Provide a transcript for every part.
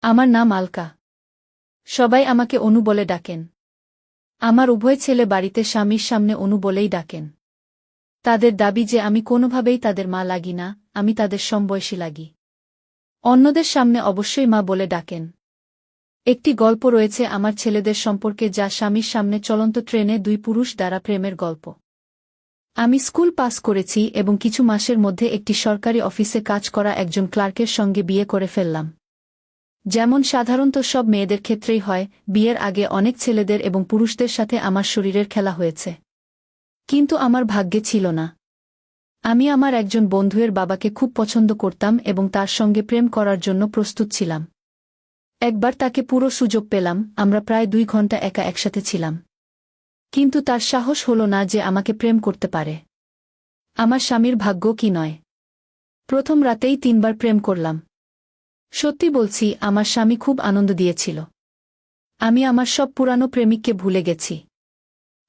আমার নাম আলকা। সবাই আমাকে অনু বলে ডাকেন। আমার উভয় ছেলে বাড়িতে স্বামীর সামনে অনু বলেই ডাকেন। তাদের দাবি যে আমি কোনোভাবেই তাদের মা লাগি না, আমি তাদের সমবয়সী লাগি। অন্যদের সামনে অবশ্যই মা বলে ডাকেন। একটি গল্প রয়েছে আমার ছেলেদের সম্পর্কে, যা স্বামীর সামনে চলন্ত ট্রেনে দুই পুরুষ দ্বারা প্রেমের গল্প। আমি স্কুল পাস করেছি এবং কিছু মাসের মধ্যে একটি সরকারি অফিসে কাজ করা একজন ক্লার্কের সঙ্গে বিয়ে করে ফেললাম। যেমন সাধারণত সব মেয়েদের ক্ষেত্রেই হয়, বিয়ের আগে অনেক ছেলেদের এবং পুরুষদের সাথে আমার শরীরের খেলা হয়েছে। কিন্তু আমার ভাগ্যে ছিল না। আমি আমার একজন বন্ধুয়ের বাবাকে খুব পছন্দ করতাম এবং তার সঙ্গে প্রেম করার জন্য প্রস্তুত ছিলাম। একবার তাকে পুরো সুযোগ পেলাম, আমরা প্রায় 2 ঘন্টা একা একসাথে ছিলাম। কিন্তু তার সাহস হল না যে আমাকে প্রেম করতে পারে। আমার স্বামীর ভাগ্য কি নয়! প্রথম রাতেই 3 বার প্রেম করলাম। সত্যি বলছি, আমার স্বামী খুব আনন্দ দিয়েছিল। আমি আমার সব পুরানো প্রেমিককে ভুলে গেছি।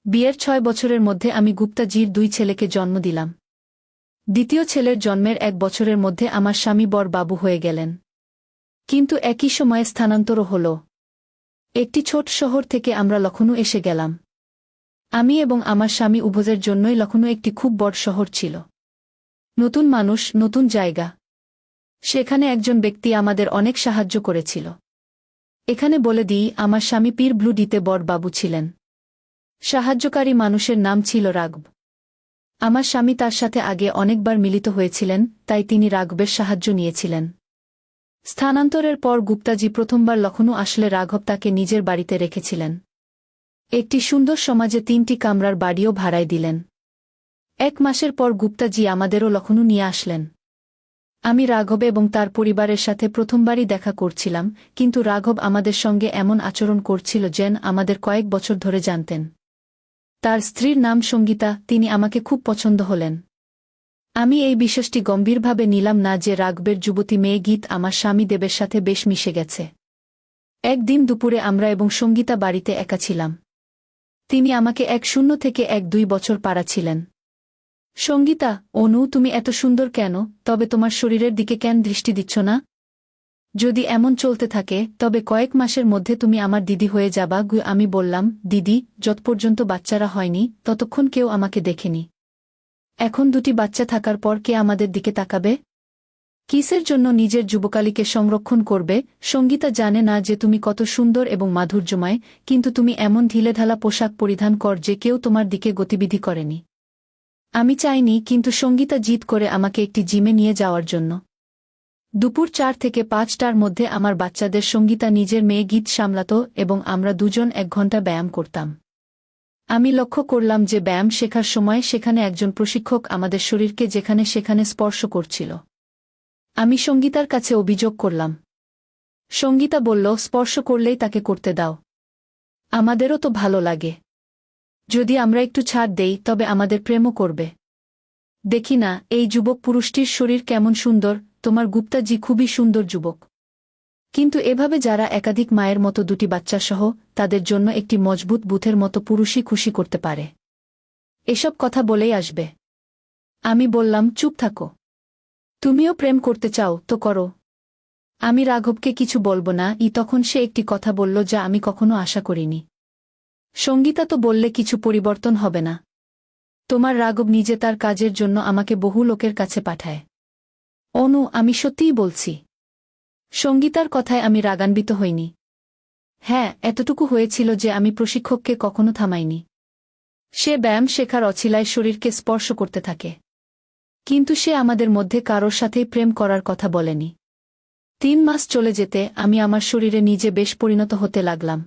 বিয়ের 6 বছরের মধ্যে আমি গুপ্তাজির 2 ছেলেকে জন্ম দিলাম। দ্বিতীয় ছেলের জন্মের 1 বছরের মধ্যে আমার স্বামী বড় বাবু হয়ে গেলেন। কিন্তু একই সময়ে স্থানান্তরও হল। একটি ছোট শহর থেকে আমরা লখনউ এসে গেলাম। আমি এবং আমার স্বামী উভয়ের জন্যই লখনউ একটি খুব বড় শহর ছিল। নতুন মানুষ, নতুন জায়গা। সেখানে একজন ব্যক্তি আমাদের অনেক সাহায্য করেছিল। এখানে বলে দিই, আমার স্বামী পীর ব্লু ডিতে বড় বাবু ছিলেন। সাহায্যকারী মানুষের নাম ছিল রাঘব। আমার স্বামী তার সাথে আগে অনেকবার মিলিত হয়েছিলেন, তাই তিনি রাঘবের সাহায্য নিয়েছিলেন। স্থানান্তরের পর গুপ্তাজি প্রথমবার লখনউ আসলে রাঘব তাকে নিজের বাড়িতে রেখেছিলেন। একটি সুন্দর সমাজে 3টি কামরার বাড়িও ভাড়ায় দিলেন। 1 মাসের পর গুপ্তাজি আমাদেরও লখনউ নিয়ে আসলেন। আমি রাঘব এবং তার পরিবারের সাথে প্রথমবারই দেখা করছিলাম, কিন্তু রাঘব আমাদের সঙ্গে এমন আচরণ করছিল যেন আমাদের কয়েক বছর ধরে জানতেন। তার স্ত্রীর নাম সঙ্গীতা, তিনি আমাকে খুব পছন্দ হলেন। আমি এই বিশ্বাসটি গম্ভীরভাবে নিলাম না যে রাঘবের যুবতী মেয়ে গীত আমার স্বামী দেবের সাথে বেশ মিশে গেছে। একদিন দুপুরে আমরা এবং সঙ্গীতা বাড়িতে একা ছিলাম। তিনি আমাকে 1 থেকে 1-2 বছর পাড়া ছিলেন। সঙ্গীতা: অনু, তুমি এত সুন্দর কেন, তবে তোমার শরীরের দিকে কেন দৃষ্টি দিচ্ছ না? যদি এমন চলতে থাকে তবে কয়েক মাসের মধ্যে তুমি আমার দিদি হয়ে যাবা। আমি বললাম, দিদি, যত পর্যন্ত বাচ্চারা হয়নি ততক্ষণ কেউ আমাকে দেখেনি। এখন 2টি বাচ্চা থাকার পর কে আমাদের দিকে তাকাবে? কিসের জন্য নিজের যুবকালীকে সংরক্ষণ করবে? সঙ্গীতা জানে না যে তুমি কত সুন্দর এবং মাধুর্যময়, কিন্তু তুমি এমন ঢিলেঢালা পোশাক পরিধান কর যে কেউ তোমার দিকে গতিবিধি করেনি। আমি চাইনি, কিন্তু সঙ্গীতা জিদ করে আমাকে একটি জিমে নিয়ে যাওয়ার জন্য। দুপুর 4 থেকে 5টার মধ্যে আমার বাচ্চাদের সঙ্গীতা নিজের মেয়ে গীত সামলাত এবং আমরা দুজন 1 ঘন্টা ব্যায়াম করতাম। আমি লক্ষ্য করলাম যে ব্যায়াম শেখার সময় সেখানে একজন প্রশিক্ষক আমাদের শরীরকে যেখানে সেখানে স্পর্শ করছিল। আমি সঙ্গীতার কাছে অভিযোগ করলাম। সঙ্গীতা বলল, স্পর্শ করলেই তাকে করতে দাও। আমাদেরও তো ভালো লাগে। যদি আমরা একটু ছাড় দেই তবে আমাদের প্রেমও করবে। দেখি না এই যুবক পুরুষটির শরীর কেমন সুন্দর। তোমার গুপ্তাজি খুবই সুন্দর যুবক। কিন্তু এভাবে যারা একাধিক মায়ের মতো 2টি বাচ্চাসহ, তাদের জন্য একটি মজবুত বুথের মতো পুরুষই খুশি করতে পারে। এসব কথা বলেই আসবে। আমি বললাম, চুপ থাকো। তুমিও প্রেম করতে চাও তো করো। আমি রাঘবকে কিছু বলবো না। তখন সে একটি কথা বলল যা আমি কখনো আশা করিনি। সঙ্গীতা তো বললে কিছু পরিবর্তন হবে না। তোমার রাঘব নিজে তার কাজের জন্য আমাকে বহু লোকের কাছে পাঠায়। অনু, আমি সত্যিই বলছি। সঙ্গীতার কথায় আমি রাগান্বিত হইনি। হ্যাঁ, এতটুকু হয়েছিল যে আমি প্রশিক্ষককে কখনো থামাইনি। সে ব্যায়াম শেখার অছিলায় শরীরকে স্পর্শ করতে থাকে। কিন্তু সে আমাদের মধ্যে কারোর সাথেই প্রেম করার কথা বলেনি। 3 মাস চলে যেতে আমি আমার শরীরে নিজে বেশ পরিণত হতে লাগলাম।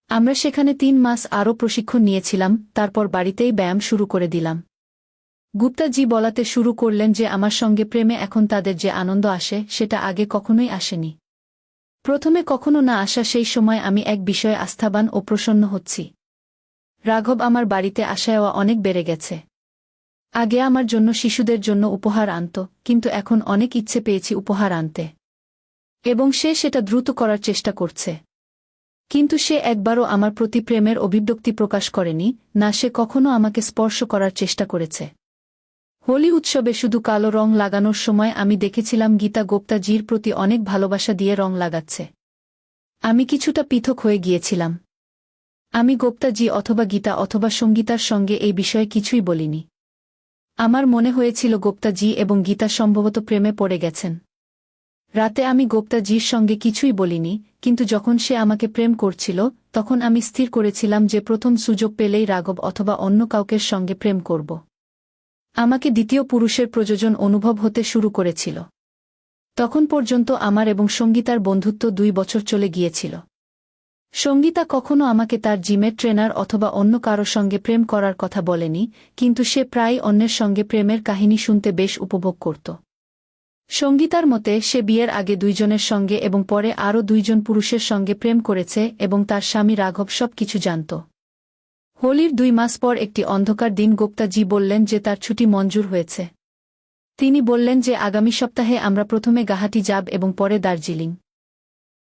আমরা সেখানে 3 মাস আরও প্রশিক্ষণ নিয়েছিলাম, তারপর বাড়িতেই ব্যায়াম শুরু করে দিলাম। গুপ্তাজি বলাতে শুরু করলেন যে আমার সঙ্গে প্রেমে এখন তাদের যে আনন্দ আসে সেটা আগে কখনোই আসেনি। প্রথমে কখনো না আসা সেই সময় আমি এক বিষয়ে আস্থাবান ও প্রসন্ন হচ্ছি। রাঘব আমার বাড়িতে আসায়ও অনেক বেড়ে গেছে। আগে আমার জন্য শিশুদের জন্য উপহার আনত, কিন্তু এখন অনেক ইচ্ছে পেয়েছি উপহার আনতে। এবং সে সেটা দ্রুত করার চেষ্টা করছে। কিন্তু সে একবারও আমার প্রতি প্রেমের অভিব্যক্তি প্রকাশ করেনি, না সে কখনো আমাকে স্পর্শ করার চেষ্টা করেছে। হোলি উৎসবে শুধু কালো রং লাগানোর সময় আমি দেখেছিলাম গীতা গুপ্তাজির প্রতি অনেক ভালোবাসা দিয়ে রং লাগাচ্ছে। আমি কিছুটা পৃথক হয়ে গিয়েছিলাম। আমি গুপ্তাজি অথবা গীতা অথবা সঙ্গীতার সঙ্গে এই বিষয়ে কিছুই বলিনি। আমার মনে হয়েছিল গুপ্তাজি এবং গীতা সম্ভবত প্রেমে পড়ে গেছেন। রাতে আমি গুপ্তাজির সঙ্গে কিছুই বলিনি, কিন্তু যখন সে আমাকে প্রেম করছিল তখন আমি স্থির করেছিলাম যে প্রথম সুযোগ পেলেই রাঘব অথবা অন্য কাউকের সঙ্গে প্রেম করব। আমাকে দ্বিতীয় পুরুষের প্রয়োজন অনুভব হতে শুরু করেছিল। তখন পর্যন্ত আমার এবং সঙ্গীতার বন্ধুত্ব 2 বছর চলে গিয়েছিল। সঙ্গীতা কখনো আমাকে তার জিমের ট্রেনার অথবা অন্য কারো সঙ্গে প্রেম করার কথা বলেনি, কিন্তু সে প্রায়ই অন্যের সঙ্গে প্রেমের কাহিনী শুনতে বেশ উপভোগ করত। সঙ্গীতার মতে সে বিয়ের আগে 2 জনের সঙ্গে এবং পরে আরও 2 জন পুরুষের সঙ্গে প্রেম করেছে এবং তার স্বামী রাঘব সব কিছু জানত। হোলির 2 মাস পর একটি অন্ধকার দিন গুপ্তাজি বললেন যে তার ছুটি মঞ্জুর হয়েছে। তিনি বললেন যে আগামী সপ্তাহে আমরা প্রথমে গুয়াহাটি যাব এবং পরে দার্জিলিং।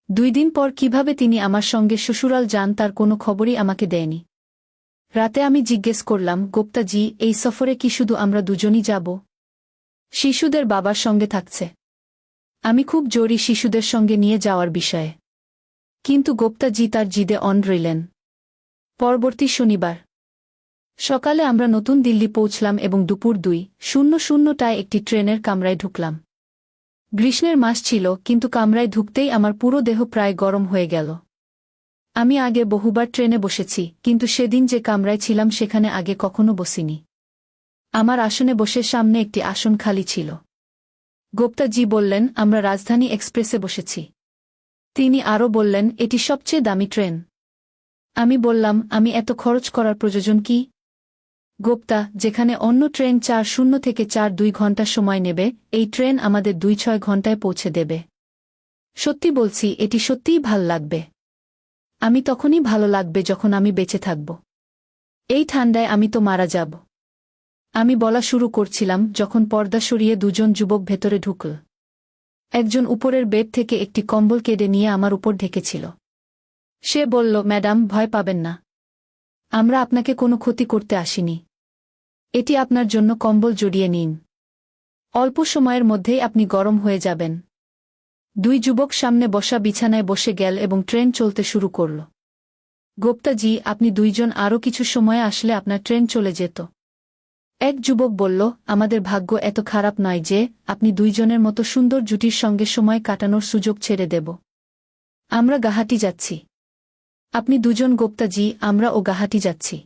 2 দিন পর কিভাবে তিনি আমার সঙ্গে শ্বশুরাল যান তার কোনো খবরই আমাকে দেয়নি। রাতে আমি জিজ্ঞেস করলাম, গুপ্তাজি, এই সফরে কি শুধু আমরা দুজনই যাব? শিশুদের বাবার সঙ্গে থাকছে। আমি খুব জোরই শিশুদের সঙ্গে নিয়ে যাওয়ার বিষয়ে। কিন্তু গুপ্তাজি তার জিদে অন রইলেন। পরবর্তী শনিবার সকালে আমরা নতুন দিল্লি পৌঁছলাম এবং দুপুর 2:00টায় একটি ট্রেনের কামরায় ঢুকলাম। গ্রীষ্মের মাস ছিল, কিন্তু কামরায় ঢুকতেই আমার পুরো দেহ প্রায় গরম হয়ে গেল। আমি আগে বহুবার ট্রেনে বসেছি, কিন্তু সেদিন যে কামরায় ছিলাম সেখানে আগে কখনো বসিনি। আমার আসনে বসে সামনে একটি আসন খালি ছিল। গুপ্তাজি বললেন, আমরা রাজধানী এক্সপ্রেসে বসেছি। তিনি আরও বললেন, এটি সবচেয়ে দামি ট্রেন। আমি বললাম, আমি এত খরচ করার প্রয়োজন কি? গুপ্তা, যেখানে অন্য ট্রেন 4:00 থেকে 4:02 ঘণ্টা সময় নেবে, এই ট্রেন আমাদের 2-6 ঘণ্টায় পৌঁছে দেবে। সত্যি বলছি, এটি সত্যিই ভাল লাগবে। আমি তখনই ভালো লাগবে যখন আমি বেঁচে থাকব। এই ঠান্ডায় আমি তো মারা যাব। আমি বলা শুরু করছিলাম যখন পর্দা সরিয়ে 2 জন যুবক ভেতরে ঢুকল। একজন উপরের বেড থেকে একটি কম্বল কেড়ে নিয়ে আমার উপর ঢেকেছিল। সে বলল, ম্যাডাম, ভয় পাবেন না। আমরা আপনাকে কোনো ক্ষতি করতে আসিনি। এটি আপনার জন্য, কম্বল জড়িয়ে নিন। অল্প সময়ের মধ্যেই আপনি গরম হয়ে যাবেন। 2 যুবক সামনে বসা বিছানায় বসে গেল এবং ট্রেন চলতে শুরু করল। গুপ্তাজি, আপনি 2 জন আরও কিছু সময়ে আসলে আপনার ট্রেন চলে যেত। এক যুবক বলল, আমাদের ভাগ্য এত খারাপ নয় যে আপনি 2 জনের মতো সুন্দর জুটির সঙ্গে সময় কাটানোর সুযোগ ছেড়ে দেব। আমরা গুয়াহাটি যাচ্ছি। আপনি 2 জন গুপ্তাজি, আমরাও গুয়াহাটি যাচ্ছি।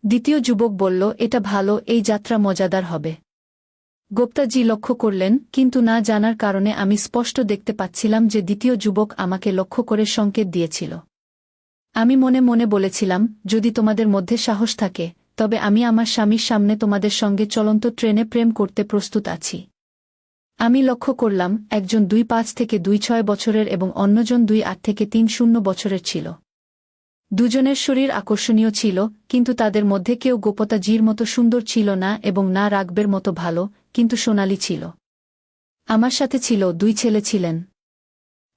দ্বিতীয় যুবক বলল, এটা ভালো, এই যাত্রা মজাদার হবে। গুপ্তাজি লক্ষ্য করলেন, কিন্তু না জানার কারণে আমি স্পষ্ট দেখতে পাচ্ছিলাম যে দ্বিতীয় যুবক আমাকে লক্ষ্য করে সংকেত দিয়েছিল। আমি মনে মনে বলেছিলাম, যদি তোমাদের মধ্যে সাহস থাকে, তবে আমি আমার স্বামীর সামনে তোমাদের সঙ্গে চলন্ত ট্রেনে প্রেম করতে প্রস্তুত আছি। আমি লক্ষ্য করলাম, একজন 2.5 থেকে 2.6 বছরের এবং অন্যজন 2.8 থেকে 3.0 বছরের ছিল। 2 জনের শরীর আকর্ষণীয় ছিল, কিন্তু তাদের মধ্যে কেউ গুপ্তাজির মতো সুন্দর ছিল না এবং না রাঘবের মতো ভালো, কিন্তু সোনালি ছিল। আমার সাথে ছিল 2 ছেলে ছিলেন।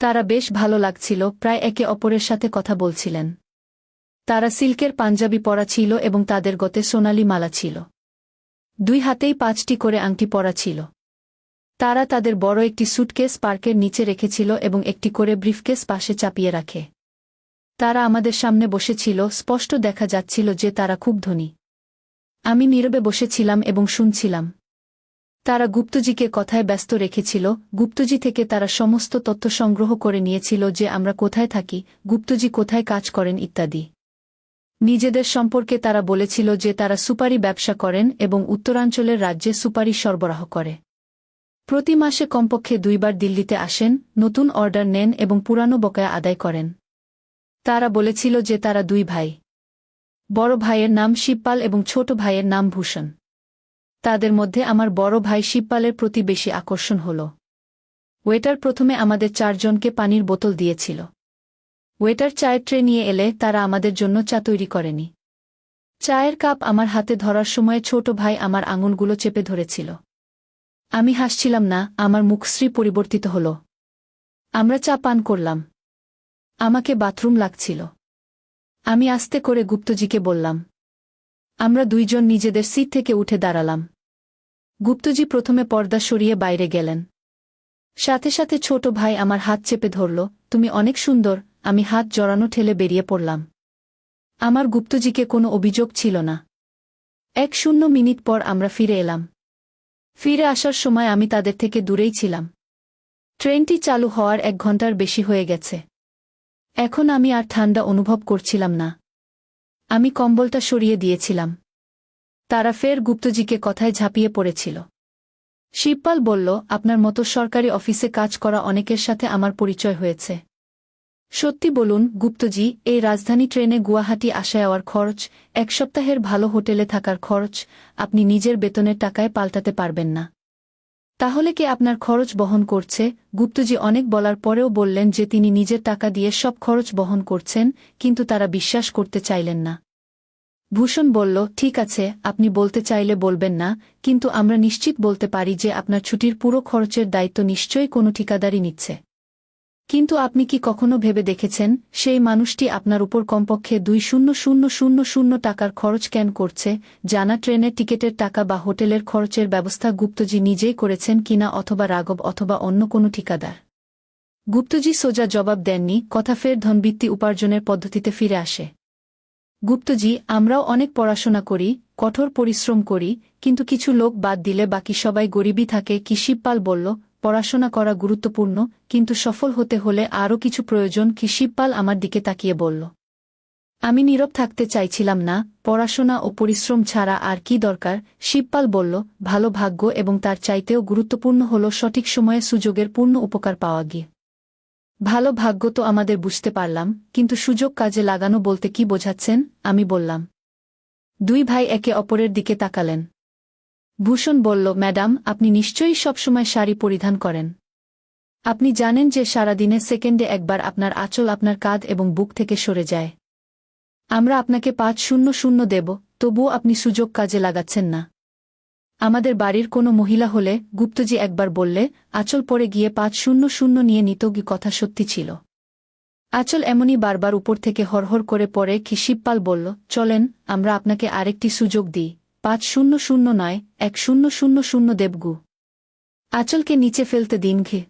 তারা বেশ ভালো লাগছিল, প্রায় একে অপরের সাথে কথা বলছিলেন। তারা সিল্কের পাঞ্জাবি পরা ছিল এবং তাদের গতে সোনালি মালা ছিল। 2 হাতেই 5টি করে আংটি পরা ছিল। তারা তাদের বড় একটি সুটকেস পার্কের নিচে রেখেছিল এবং একটি করে ব্রিফকেস পাশে চাপিয়ে রাখে। তারা আমাদের সামনে বসেছিল, স্পষ্ট দেখা যাচ্ছিল যে তারা খুব ধনী। আমি নীরবে বসেছিলাম এবং শুনছিলাম। তারা গুপ্তজিকে কথায় ব্যস্ত রেখেছিল। গুপ্তজি থেকে তারা সমস্ত তথ্য সংগ্রহ করে নিয়েছিল, যে আমরা কোথায় থাকি, গুপ্তজি কোথায় কাজ করেন ইত্যাদি। নিজেদের সম্পর্কে তারা বলেছিল যে তারা সুপারি ব্যবসা করেন এবং উত্তরাঞ্চলের রাজ্যে সুপারি সরবরাহ করে। প্রতি মাসে কমপক্ষে 2 বার দিল্লিতে আসেন, নতুন অর্ডার নেন এবং পুরানো বকেয়া আদায় করেন। তারা বলেছিল যে তারা 2 ভাই। বড় ভাইয়ের নাম শিবপাল এবং ছোট ভাইয়ের নাম ভূষণ। তাদের মধ্যে আমার বড় ভাই শিবপালের প্রতি বেশি আকর্ষণ হল। ওয়েটার প্রথমে আমাদের 4 জনকে পানির বোতল দিয়েছিল। ওয়েটার চায়ের ট্রে নিয়ে এলে তারা আমাদের জন্য চা তৈরি করেনি। চায়ের কাপ আমার হাতে ধরার সময় ছোট ভাই আমার আঙুলগুলো চেপে ধরেছিল। আমি হাসছিলাম না, আমার মুখশ্রী পরিবর্তিত হল। আমরা চা পান করলাম। আমাকে বাথরুম লাগছিল। আমি আস্তে করে গুপ্তজিকে বললাম। আমরা 2 জন নিজেদের সিট থেকে উঠে দাঁড়ালাম। গুপ্তজি প্রথমে পর্দা সরিয়ে বাইরে গেলেন। সাথে সাথে ছোট ভাই আমার হাত চেপে ধরল। তুমি অনেক সুন্দর। আমি হাত জড়ানো ঠেলে বেরিয়ে পড়লাম। আমার গুপ্তজিকে কোনো অভিযোগ ছিল না। 1-0 মিনিট পর আমরা ফিরে এলাম। ফিরে আসার সময় আমি তাদের থেকে দূরেই ছিলাম। ট্রেনটি চালু হওয়ার 1 ঘন্টার বেশি হয়ে গেছে। এখন আমি আর ঠান্ডা অনুভব করছিলাম না। আমি কম্বলটা সরিয়ে দিয়েছিলাম। তারা ফের গুপ্তজিকে কথায় ঝাঁপিয়ে পড়েছিল। শিবপাল বলল, আপনার মতো সরকারি অফিসে কাজ করা অনেকের সাথে আমার পরিচয় হয়েছে। সত্যি বলুন গুপ্তজি, এই রাজধানী ট্রেনে গুয়াহাটি আসা যাওয়ার খরচ, 1 সপ্তাহের ভালো হোটেলে থাকার খরচ আপনি নিজের বেতনের টাকায় পাল্টাতে পারবেন না। তাহলে কে আপনার খরচ বহন করছে? গুপ্তজি অনেক বলার পরেও বললেন যে তিনি নিজের টাকা দিয়ে সব খরচ বহন করছেন, কিন্তু তারা বিশ্বাস করতে চাইলেন না। ভূষণ বলল, ঠিক আছে, আপনি বলতে চাইলে বলবেন না, কিন্তু আমরা নিশ্চিত বলতে পারি যে আপনার ছুটির পুরো খরচের দায়িত্ব নিশ্চয়ই কোনো ঠিকাদারই নিচ্ছে। কিন্তু আপনি কি কখনো ভেবে দেখেছেন সেই মানুষটি আপনার উপর কমপক্ষে 2,000 টাকার খরচ কেন করছে? জানা ট্রেনের টিকেটের টাকা বা হোটেলের খরচের ব্যবস্থা গুপ্তজি নিজেই করেছেন কিনা, অথবা রাঘব অথবা অন্য কোনো ঠিকাদার? গুপ্তজি সোজা জবাব দেননি। কথা ফের ধনবৃত্তি উপার্জনের পদ্ধতিতে ফিরে আসে। গুপ্তজি, আমরাও অনেক পড়াশোনা করি, কঠোর পরিশ্রম করি, কিন্তু কিছু লোক বাদ দিলে বাকি সবাই গরিবই থাকে কি? শিবপাল বলল, পড়াশোনা করা গুরুত্বপূর্ণ, কিন্তু সফল হতে হলে আরও কিছু প্রয়োজন কি? শিবপাল আমার দিকে তাকিয়ে বলল। আমি নীরব থাকতে চাইছিলাম না। পড়াশোনা ও পরিশ্রম ছাড়া আর কি দরকার? শিবপাল বলল, ভালো ভাগ্য, এবং তার চাইতেও গুরুত্বপূর্ণ হল সঠিক সময়ে সুযোগের পূর্ণ উপকার পাওয়া গিয়ে। ভালো ভাগ্য তো আমাদের বুঝতে পারলাম, কিন্তু সুযোগ কাজে লাগানো বলতে কি বোঝাচ্ছেন? আমি বললাম। 2 ভাই একে অপরের দিকে তাকালেন। ভূষণ বলল, ম্যাডাম, আপনি নিশ্চয়ই সবসময় শাড়ি পরিধান করেন। আপনি জানেন যে সারাদিনে সেকেন্ডে একবার আপনার আঁচল আপনার কাঁধ এবং বুক থেকে সরে যায়। আমরা আপনাকে 500 দেব, তবুও আপনি সুযোগ কাজে লাগাচ্ছেন না। আমাদের বাড়ির কোনো মহিলা হলে, গুপ্তজি একবার বললে, আঁচল পরে গিয়ে 500 নিয়ে নিত। কথা সত্যি ছিল। আঁচল এমনই বারবার উপর থেকে হরহর করে পড়ে কি? শিবপাল বলল, চলেন, আমরা আপনাকে আরেকটি সুযোগ দিই। 500 নয়, 1000 দেবগু। আঁচলকে নিচে ফেলতে দিন ঘে।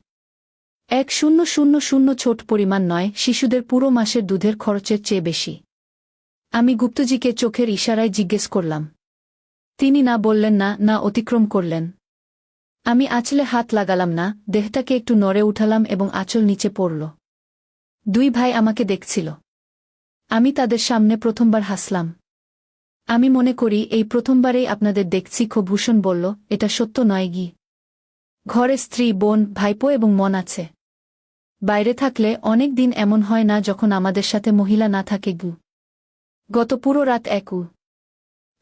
1000 ছোট পরিমাণ নয়, শিশুদের পুরো মাসের দুধের খরচের চেয়ে বেশি। আমি গুপ্তজিকে চোখের ইশারায় জিজ্ঞেস করলাম। তিনি না বললেন না, না অতিক্রম করলেন। আমি আঁচলে হাত লাগালাম না, দেহটাকে একটু নড়ে উঠালাম এবং আঁচল নিচে পড়ল। 2 ভাই আমাকে দেখছিল। আমি তাদের সামনে প্রথমবার হাসলাম। আমি মনে করি এই প্রথমবারেই আপনাদের দেখছি। ভূষণ বলল, এটা সত্য নয় গি? ঘরে স্ত্রী, বোন, ভাইপো এবং মন আছে। বাইরে থাকলে অনেক দিন এমন হয় না যখন আমাদের সাথে মহিলা না থাকে গু। গত পুরো রাত একু।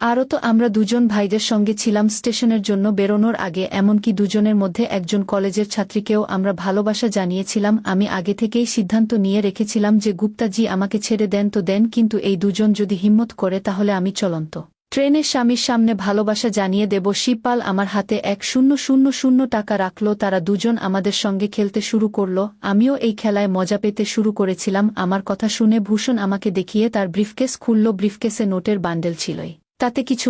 আরও তো আমরা 2 জন ভাইদের সঙ্গে ছিলাম স্টেশনের জন্য বেরোনোর আগে, এমনকি 2 জনের মধ্যে একজন কলেজের ছাত্রীকেও আমরা ভালোবাসা জানিয়েছিলাম। আমি আগে থেকেই সিদ্ধান্ত নিয়ে রেখেছিলাম যে গুপ্তাজি আমাকে ছেড়ে দেন তো দেন, কিন্তু এই 2 জন যদি হিম্মত করে তাহলে আমি চলন্ত ট্রেনের স্বামীর সামনে ভালোবাসা জানিয়ে দেব। শিবপাল আমার হাতে 1000 টাকা রাখল। তারা 2 জন আমাদের সঙ্গে খেলতে শুরু করল। আমিও এই খেলায় মজা পেতে শুরু করেছিলাম। আমার কথা শুনে ভূষণ আমাকে দেখিয়ে তার ব্রিফকেস খুলল। ব্রিফকেসে নোটের বান্ডেল ছিলই, তাতে কিছু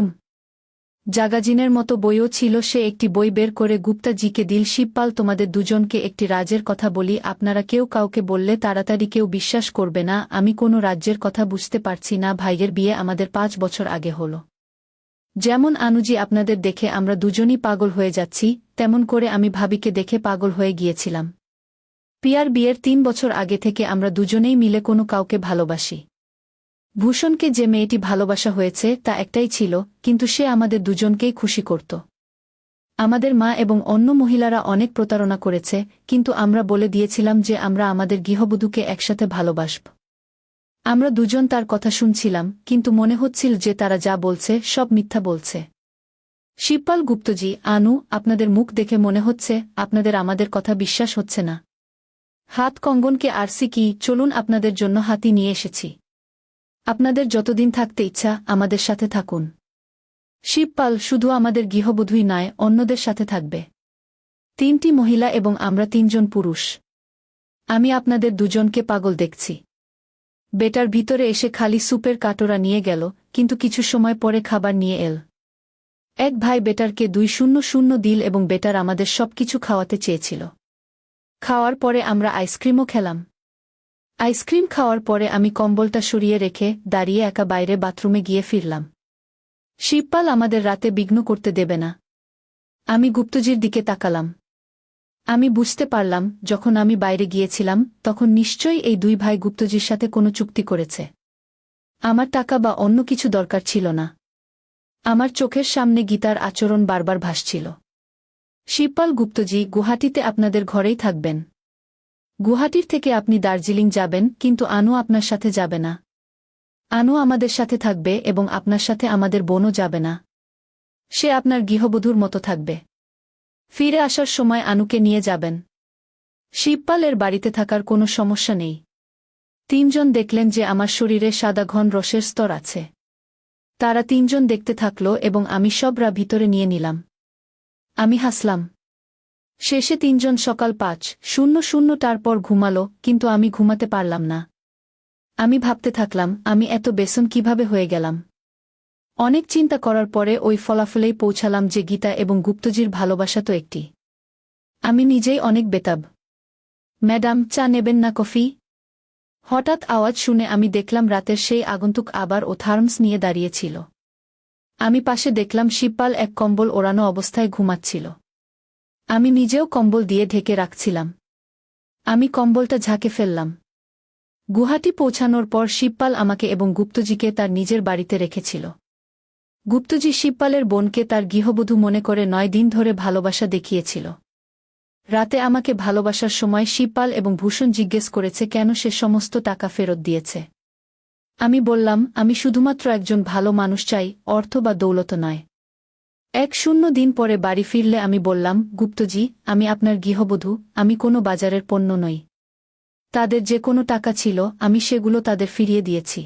জাগাজিনের মতো বইও ছিল। সে একটি বই বের করে গুপ্তাজিকে দিল। শিবপাল, তোমাদের 2 জনকে একটি রাজের কথা বলি। আপনারা কেউ কাউকে বললে তাড়াতাড়ি কেউ বিশ্বাস করবে না। আমি কোনো রাজ্যের কথা বুঝতে পারছি না। ভাইয়ের বিয়ে আমাদের 5 বছর আগে হল। যেমন আনুজি আপনাদের দেখে আমরা 2 জনই পাগল হয়ে যাচ্ছি, তেমন করে আমি ভাবিকে দেখে পাগল হয়ে গিয়েছিলাম। পিয়ার বিয়ের 3 বছর আগে থেকে আমরা 2 জনেই মিলে কোনো কাউকে ভালোবাসি। ভূষণকে যে মেয়েটি ভালোবাসা হয়েছে তা একটাই ছিল, কিন্তু সে আমাদের 2 জনকেই খুশি করত। আমাদের মা এবং অন্য মহিলারা অনেক প্রতারণা করেছে, কিন্তু আমরা বলে দিয়েছিলাম যে আমরা আমাদের গৃহবধূকে একসাথে ভালোবাসব। আমরা 2 জন তার কথা শুনছিলাম, কিন্তু মনে হচ্ছিল যে তারা যা বলছে সব মিথ্যা বলছে। শিবপাল, গুপ্তজি, আনু, আপনাদের মুখ দেখে মনে হচ্ছে আপনাদের আমাদের কথা বিশ্বাস হচ্ছে না। হাত কঙ্গনকে আরসি কি, চলুন, আপনাদের জন্য হাতি নিয়ে এসেছি। আপনাদের যতদিন থাকতে ইচ্ছা আমাদের সাথে থাকুন। শিবপাল, শুধু আমাদের গৃহবধূই নয়, অন্যদের সাথে থাকবে। 3টি মহিলা এবং আমরা 3 জন পুরুষ। আমি আপনাদের 2 জনকে পাগল দেখছি। বেটার ভিতরে এসে খালি সুপের কাটোরা নিয়ে গেল, কিন্তু কিছু সময় পরে খাবার নিয়ে এল। এক ভাই বেটারকে 200 দিল এবং বেটার আমাদের সবকিছু খাওয়াতে চেয়েছিল। খাওয়ার পরে আমরা আইসক্রিমও খেলাম। আইসক্রিম খাওয়ার পরে আমি কম্বলটা সরিয়ে রেখে দাঁড়িয়ে একা বাইরে বাথরুমে গিয়ে ফিরলাম। শিবপাল আমাদের রাতে বিঘ্ন করতে দেবে না। আমি গুপ্তজির দিকে তাকালাম। আমি বুঝতে পারলাম যখন আমি বাইরে গিয়েছিলাম তখন নিশ্চয়ই এই দুই ভাই গুপ্তজির সাথে কোনো চুক্তি করেছে। আমার টাকা বা অন্য কিছু দরকার ছিল না। আমার চোখের সামনে গীতার আচরণ বারবার ভাসছিল। শিবপাল, গুপ্তজি গুয়াহাটিতে আপনাদের ঘরেই থাকবেন। গুয়াহাটির থেকে আপনি দার্জিলিং যাবেন, কিন্তু আনু আপনার সাথে যাবে না। আনু আমাদের সাথে থাকবে এবং আপনার সাথে আমাদের বোনও যাবে না। সে আপনার গৃহবধূর মতো থাকবে। ফিরে আসার সময় আনুকে নিয়ে যাবেন। শিবপালের বাড়িতে থাকার কোনো সমস্যা নেই। তিনজন দেখলেন যে আমার শরীরে সাদা ঘন রসের স্তর আছে। তারা তিনজন দেখতে থাকল এবং আমি সবরা ভিতরে নিয়ে নিলাম। আমি হাসলাম। শেষে তিনজন সকাল 5:00টার পর ঘুমালো, কিন্তু আমি ঘুমাতে পারলাম না। আমি ভাবতে থাকলাম, আমি এত বেসন কিভাবে হয়ে গেলাম। অনেক চিন্তা করার পরে ওই ফলাফলেই পৌঁছালাম যে গীতা এবং গুপ্তজির ভালোবাসা তো একটি। আমি নিজেই অনেক বেতাব। ম্যাডাম, চা নেবেন না কফি? হঠাৎ আওয়াজ শুনে আমি দেখলাম রাতের সেই আগন্তুক আবার ও থার্মস নিয়ে দাঁড়িয়েছিল। আমি পাশে দেখলাম শিবপাল এক কম্বল ওড়ানো অবস্থায় ঘুমাচ্ছিল। আমি নিজেও কম্বল দিয়ে ঢেকে রাখছিলাম। আমি কম্বলটা ঝাঁকে ফেললাম। গুয়াহাটি পৌঁছানোর পর শিবপাল আমাকে এবং গুপ্তজিকে তার নিজের বাড়িতে রেখেছিল। গুপ্তজি শিবপালের বোনকে তার গৃহবধূ মনে করে 9 দিন ধরে ভালোবাসা দেখিয়েছিল। রাতে আমাকে ভালোবাসার সময় শিবপাল এবং ভূষণ জিজ্ঞেস করেছে কেন সে সমস্ত টাকা ফেরত দিয়েছে। আমি বললাম, আমি শুধুমাত্র একজন ভালো মানুষ চাই, অর্থ বা দৌলত নয়। 1 দিন পরে বাড়ি ফিরলে আমি বললাম, গুপ্তজি, আমি আপনার গৃহবধূ, আমি কোনো বাজারের পণ্য নই। তাদের যে কোনো টাকা ছিল আমি সেগুলো তাদের ফিরিয়ে দিয়েছি।